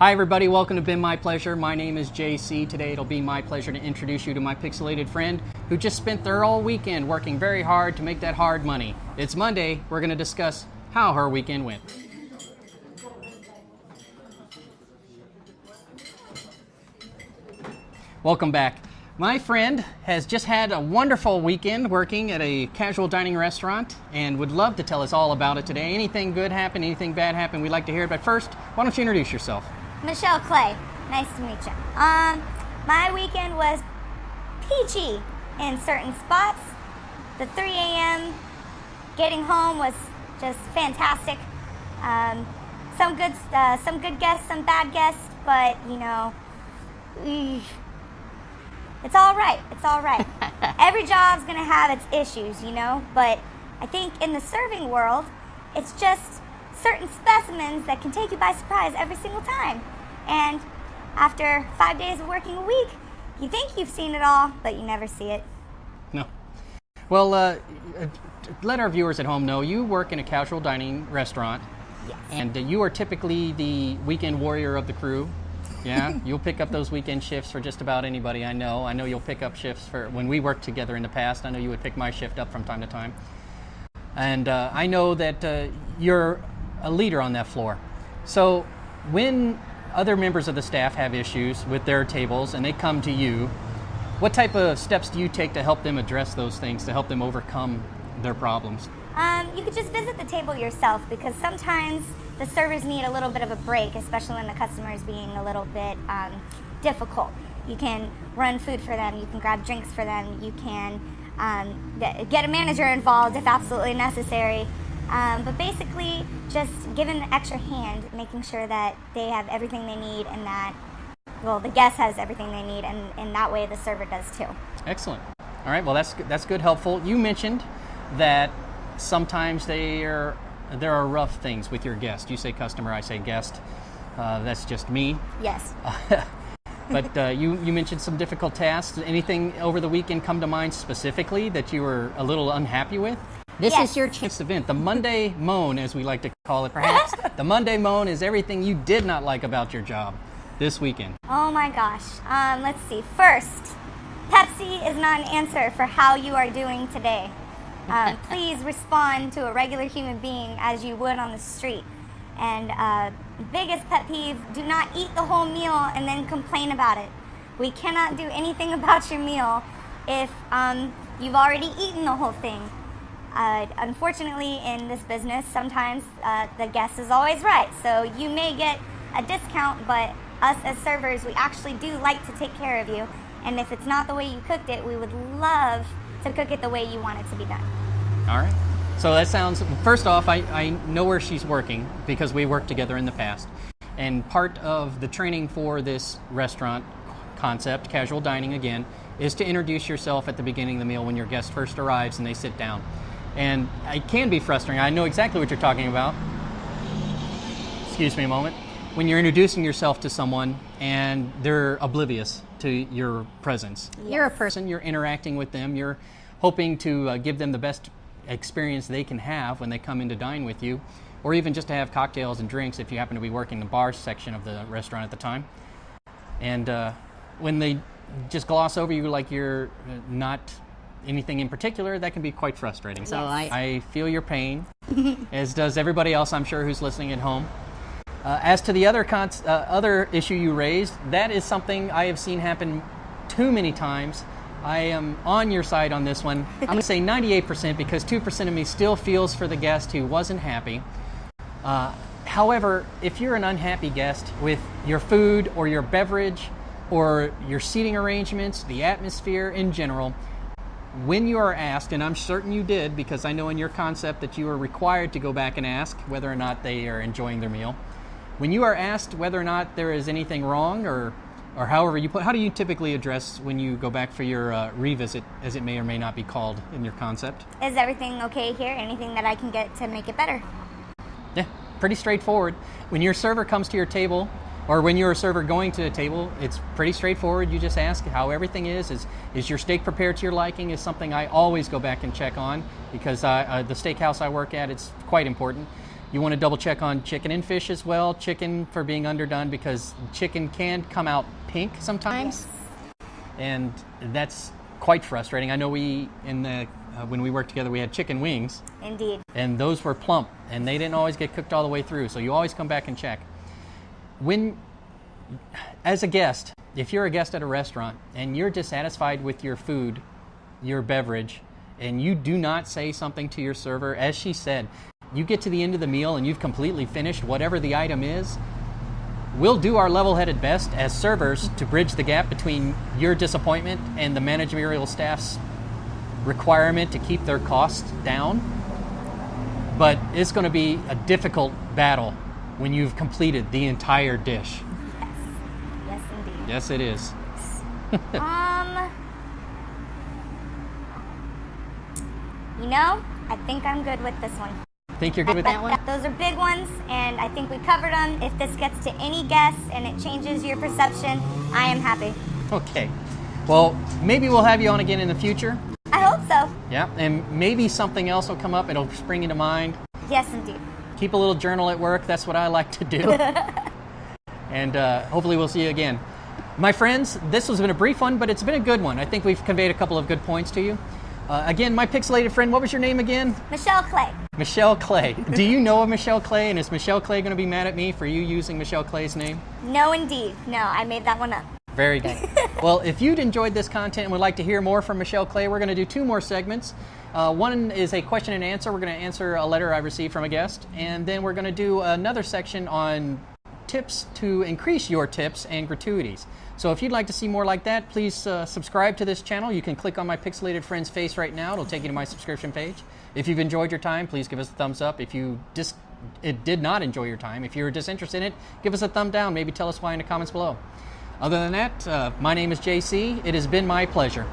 Hi everybody, welcome to Been My Pleasure. My name is JC. Today it'll be my pleasure to introduce you to my pixelated friend who just spent their all weekend working very hard to make that hard money. It's Monday, we're going to discuss how her weekend went. Welcome back. My friend has just had a wonderful weekend working at a casual dining restaurant and would love to tell us all about it today. Anything good happened, anything bad happened, we'd like to hear it. But first, why don't you introduce yourself? Michelle Clay. Nice to meet you. My weekend was peachy in certain spots. The 3 a.m. getting home was just fantastic. Some good guests, some bad guests, but you know, it's all right. It's all right. Every job's gonna have its issues, you know. But I think in the serving world, it's just certain specimens that can take you by surprise every single time. And after 5 days of working a week, you think you've seen it all, but you never see it. No. Well, let our viewers at home know you work in a casual dining restaurant. Yes. And you are typically the weekend warrior of the crew. Yeah, you'll pick up those weekend shifts for just about anybody I know. I know you'll pick up shifts for when we worked together in the past. I know you would pick my shift up from time to time. And I know that you're a leader on that floor. So when other members of the staff have issues with their tables and they come to you, what type of steps do you take to help them address those things, to help them overcome their problems? You could just visit the table yourself, because sometimes the servers need a little bit of a break, especially when the customer is being a little bit difficult. You can run food for them, you can grab drinks for them, you can get a manager involved if absolutely necessary. But basically, just giving an extra hand, making sure that they have everything they need, and that, well, the guest has everything they need, and that way the server does too. Excellent. All right, well, that's good, helpful. You mentioned that sometimes there are rough things with your guest. You say customer, I say guest. That's just me. Yes. But you mentioned some difficult tasks. Anything over the weekend come to mind specifically that you were a little unhappy with? This is your chance to vent. The Monday moan, as we like to call it, perhaps. The Monday moan is everything you did not like about your job this weekend. Oh my gosh. Let's see. First, Pepsi is not an answer for how you are doing today. Please respond to a regular human being as you would on the street. And biggest pet peeve, do not eat the whole meal and then complain about it. We cannot do anything about your meal if you've already eaten the whole thing. Unfortunately, in this business, sometimes the guest is always right. So you may get a discount, but us as servers, we actually do like to take care of you. And if it's not the way you cooked it, we would love to cook it the way you want it to be done. All right. So that sounds, first off, I know where she's working because we worked together in the past. And part of the training for this restaurant concept, casual dining again, is to introduce yourself at the beginning of the meal when your guest first arrives and they sit down. And it can be frustrating. I know exactly what you're talking about. Excuse me a moment. When you're introducing yourself to someone and they're oblivious to your presence. You're a person, you're interacting with them, you're hoping to give them the best experience they can have when they come in to dine with you, or even just to have cocktails and drinks if you happen to be working the bar section of the restaurant at the time. And when they just gloss over you like you're not anything in particular, that can be quite frustrating. So I feel your pain, as does everybody else, I'm sure, who's listening at home. As to the other issue you raised, that is something I have seen happen too many times. I am on your side on this one. I'm going to say 98% because 2% of me still feels for the guest who wasn't happy. However, if you're an unhappy guest with your food or your beverage or your seating arrangements, the atmosphere in general, when you are asked, and I'm certain you did because I know in your concept that you are required to go back and ask whether or not they are enjoying their meal. When you are asked whether or not there is anything wrong or however you put, how do you typically address when you go back for your revisit, as it may or may not be called in your concept? Is everything okay here? Anything that I can get to make it better? Yeah, pretty straightforward. When your server comes to your table, or when you're a server going to a table, it's pretty straightforward. You just ask how everything is. Is your steak prepared to your liking? Is something I always go back and check on because the steakhouse I work at, it's quite important. You want to double check on chicken and fish as well. Chicken for being underdone, because chicken can come out pink sometimes. Yes. And that's quite frustrating. I know when we worked together, we had chicken wings. Indeed. And those were plump, and they didn't always get cooked all the way through. So you always come back and check. As a guest, if you're a guest at a restaurant and you're dissatisfied with your food, your beverage, and you do not say something to your server, as she said, you get to the end of the meal and you've completely finished whatever the item is, we'll do our level-headed best as servers to bridge the gap between your disappointment and the managerial staff's requirement to keep their costs down. But it's going to be a difficult battle when you've completed the entire dish. Yes, indeed. Yes, it is. I think I'm good with this one. Think you're good with that one? Those are big ones, and I think we covered them. If this gets to any guest and it changes your perception, I am happy. Okay. Well, maybe we'll have you on again in the future. I hope so. Yeah, and maybe something else will come up. It'll spring into mind. Yes, indeed. Keep a little journal at work. That's what I like to do. And hopefully we'll see you again. My friends, this has been a brief one, but it's been a good one. I think we've conveyed a couple of good points to you. Again, my pixelated friend, what was your name again? Michelle Clay. Michelle Clay. Do you know of Michelle Clay, and is Michelle Clay going to be mad at me for you using Michelle Clay's name? No, indeed. No, I made that one up. Very good. Well, if you'd enjoyed this content and would like to hear more from Michelle Clay, we're going to do 2 more segments. One is a question and answer. We're going to answer a letter I received from a guest, and then we're going to do another section on tips to increase your tips and gratuities. So if you'd like to see more like that, please subscribe to this channel. You can click on my pixelated friend's face right now. It'll take you to my subscription page. If you've enjoyed your time, please give us a thumbs up. If you did not enjoy your time, if you're disinterested in it, give us a thumb down. Maybe tell us why in the comments below. Other than that, my name is JC. It has been my pleasure.